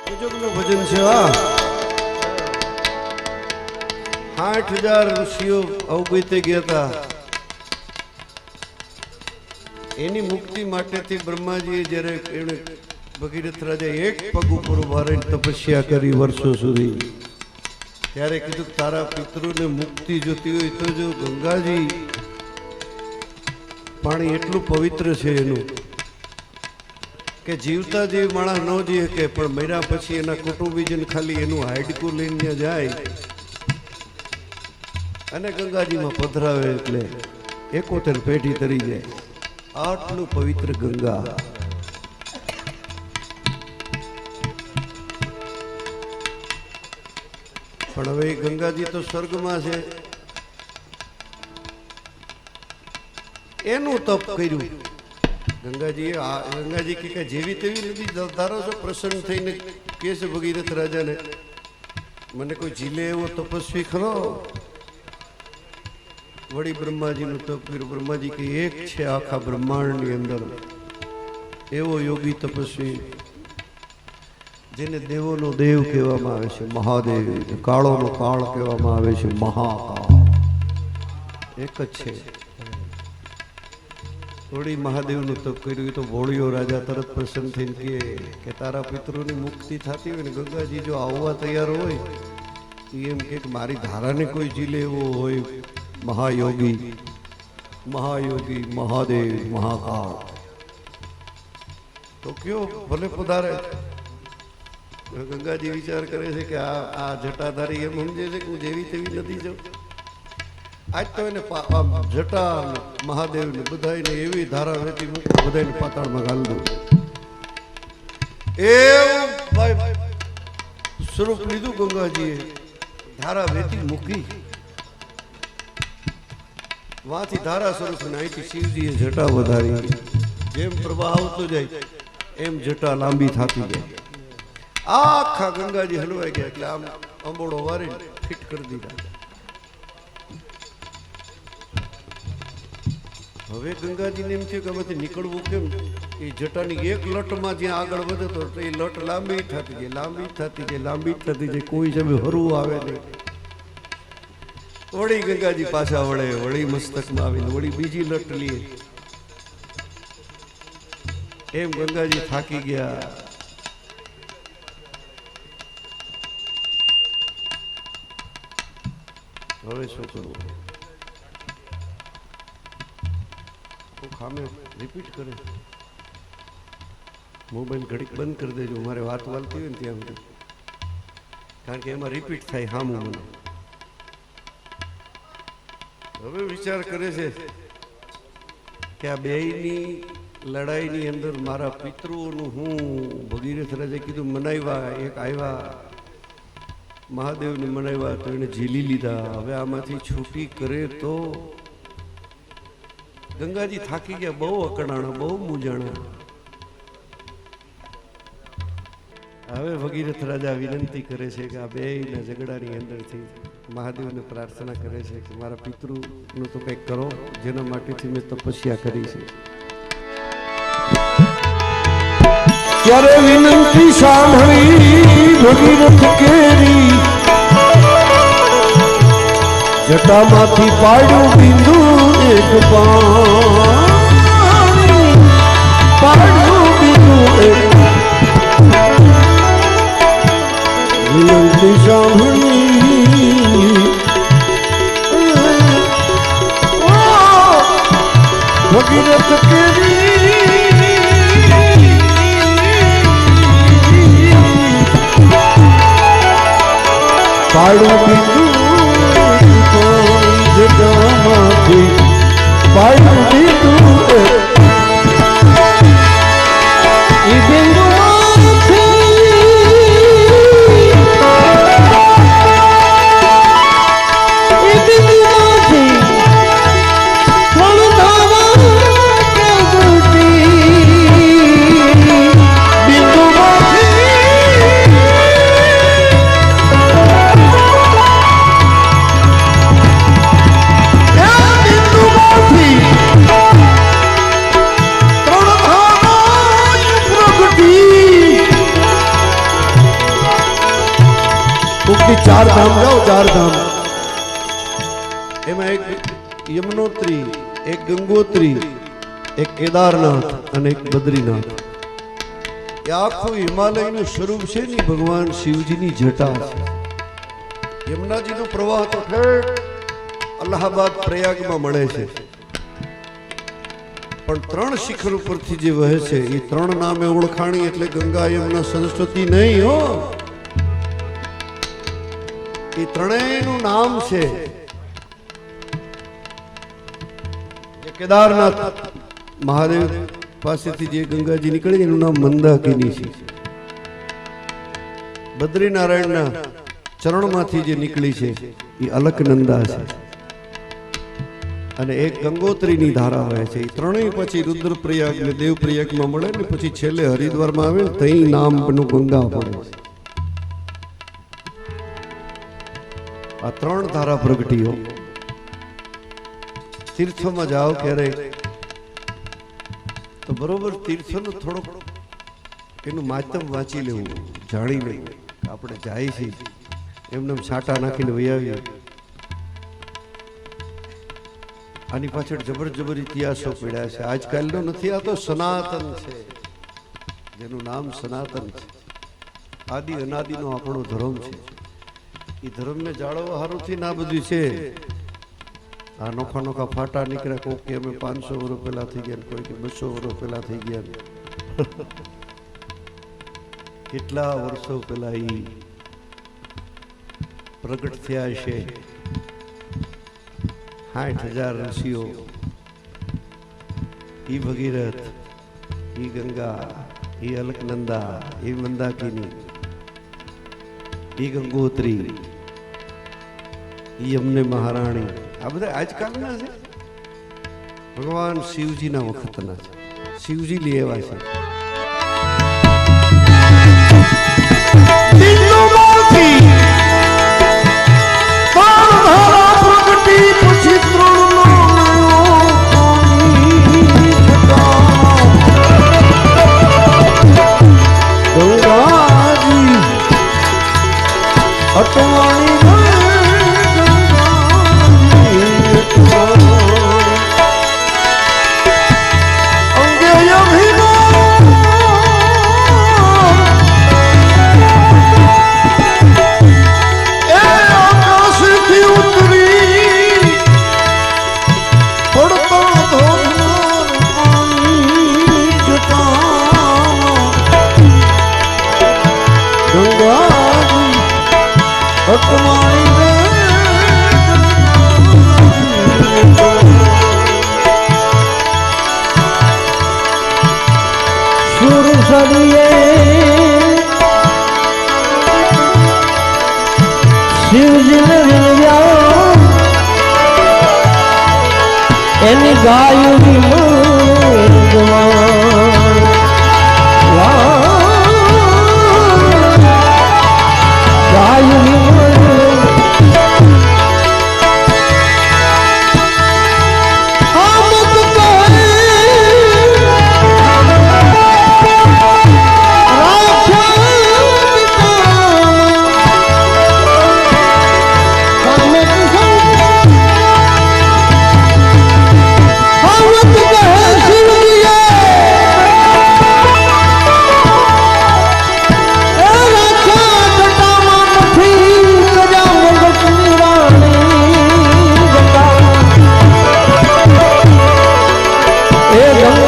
ગજબનું ભજન છે આ 60,000 ઋષિઓ અવગતે ગયા હતા. એની મુક્તિ માટેથી બ્રહ્માજીએ જ્યારે એને ભગીરથ રાજા એક પગ ઉપર ઉભા રહીને તપસ્યા કરી વર્ષો સુધી, ત્યારે કીધું તારા પિતૃને મુક્તિ જોતી હોય તો જો ગંગાજી પાણી એટલું પવિત્ર છે એનું કે જીવતા જીવ માણસ ન જીવે કે પણ મર્યા પછી એના કુટુંબીજન ખાલી એનું હાડકું લઈને જાય અને ગંગાજીમાં પધરાવે એટલે 71 પેઢી તરી જાય. આટલું પવિત્ર ગંગા. પણ હવે ગંગાજી તો સ્વર્ગમાં છે, એનું તપ કર્યું ગંગાજી કે જેવી તેવી નદી ધારો છો. પ્રસન્ન થઈને કે છે ભગીરથ રાજાને, મને કોઈ જીલે એવો તપસ્વી ખરો? વળી બ્રહ્માજીનું તપ કર્યું. બ્રહ્માજી કે એક છે આખા બ્રહ્માંડની અંદર એવો યોગી તપસ્વી જેને દેવોનો દેવ કહેવામાં આવે છે, મહાદેવ. કાળોનો કાળ કહેવામાં આવે છે, મહાકાળ. એક જ છે. વળી મહાદેવનું તપ કર્યું. તો ભોળિયો રાજા તરત પ્રસન્ન થઈને કહે કે તારા પિતૃની મુક્તિ થતી હોય ને ગંગાજી જો આવવા તૈયાર હોય એમ કે મારી ધારાને કોઈ જીલે એવો હોય મહાયોગી મહાદેવ મહાકાળ તો કયો ભલે પધારે. ગંગાજી વિચાર કરે છે કે આ જટાધારી એમ સમજે છે કે હું જેવી તેવી નથી જાઉં. આજ તો એને જટા મહાદેવ ને બધાને એવી ધારા વેતી મૂકી બધાને પાતાળમાં ગાળ દઉં. એવું ભાઈ સ્વરૂપ લીધું ગંગાજીએ, ધારા વેતી મૂકી. વાથી ધારા સ્વરૂપ ને અહીંથી શિવજીએ જટા વધારી. જેમ પ્રવાહ આવતો જાય એમ જટા લાંબી થતી જાય. આખા ગંગાજી હલવાઈ ગયા એટલે આમ અંબોડો વારીને ફિટ કરી દીધા. હવે ગંગાજીને એમ થયું કે આમાંથી નીકળવું કેમ? એ જટાની એક લટમાં જ્યાં આગળ વધે તો એ લટ લાંબી થતી જાય. કોઈ જમે હરવું આવે નહીં. વળી ગંગાજી પાછા વળે, વળી મસ્તકમાં આવીને વળી બીજી લટ લે. એમ ગંગાજી થાકી ગયા. હવે શું કરવું? ખામે રિપીટ કરે. મોબાઈલ ઘડીક બંધ કરી દેજો, મારે વાત વાલતી હોય ને ત્યાં સુધી, કારણ કે એમાં રિપીટ થાય હામું મને. હવે વિચાર કરે છે કે આ બેયની લડાઈની અંદર મારા પિતૃઓનું હું ભગીરથ રાજે કીધું મનાવ્યા. એક આવ્યા મહાદેવને મનાવ્યા તો એને ઝીલી લીધા. હવે આમાંથી છૂટી કરે તો ગંગાજી થાકી ગયા, બહુ અકળાણા, બહુ મૂંઝાણા. હવે ભગીરથ રાજા વિનંતી કરે છે કે આ બેયના ઝઘડાની અંદરથી મહાદેવને પ્રાર્થના કરે છે કે મારા પિતૃનું તો કંઈક કરો જેના માટેથી મેં તપસ્યા કરી છે. ત્યારે વિનંતી સાંભળી ભગીરથ કેરી જટામાંથી પાડ્યું બિંદુ એક પાણી, પાડ્યું બિંદુ એક. વિનંતી સાંભળી ભગીરથ કેરી પાડ્યું બિંદુ જટામાંથી પાડ્યું બિંદુ એ બિંદુ કે ચાર ધામ જાઓ, ચાર ધામ, એમાં એક યમનોત્રી, એક ગંગોત્રી, એક કેદારનાથ અને એક બદ્રીનાથ. એ આખું હિમાલયનું સ્વરૂપ છે ને ભગવાન શિવજીની જટા છે. યમુનાજીનો પ્રવાહ તો ઠેઠ અલ્હાબાદ પ્રયાગમાં મળે છે, પણ ત્રણ શિખર ઉપરથી જે વહે છે એ ત્રણ નામે ઓળખાણી, એટલે ગંગા યમુના સરસ્વતી નહીં હો, એ ત્રણેયનું નામ છે. કેદારનાથ મહાદેવ પાસેથી જે ગંગાજી નીકળી એનું નામ મંદાકિની છે. બદ્રીનારાયણના ચરણમાંથી જે નીકળી છે એ અલકનંદા છે, અને એક ગંગોત્રીની ધારા વહે છે. એ ત્રણેય પછી રુદ્રપ્રયાગ ને દેવપ્રયાગમાં મળે ને પછી છેલ્લે હરિદ્વારમાં આવે ને તઈ નામનું ગંગા પડે છે. આ ત્રણ ધારા પ્રગટીઓ. તીર્થોમાં જાઓ ક્યારે તો બરોબર તીર્થોનું થોડોક એનું માધ્યમ વાંચી લેવું, જાણી લેવું. આપણે જાય છે એમને છાંટા નાખીને વહી આવીએ. આની પાછળ જબર ઇતિહાસો પડ્યા છે. આજકાલનો નથી, આ તો સનાતન છે, જેનું નામ સનાતન છે. આદિ અનાદિનો આપણો ધર્મ છે. એ ધર્મને જાળવવા હારુંથી ના બધું છે. આ નોખા નોખા ફાટા નીકળ્યા, કોઈ કે અમે 500 વર્ષ પહેલા થઈ ગયા, કોઈ કે 200 વર્ષ પહેલા થઈ ગયા. કેટલા વર્ષો પહેલા એ પ્રગટ થયા છે. 60,000 ઋષિઓ, ઈ ભગીરથ, ઈ ગંગા, ઈ અલકનંદા, ઈ મંદાકિની, ઈ ગંગોત્રી, ઈ યમને મહારાણી, આ બધા આજકાલના છે, ભગવાન શિવજીના વખતના છે. શિવજી લઈ આવ્યા છે. એની ગાયું એ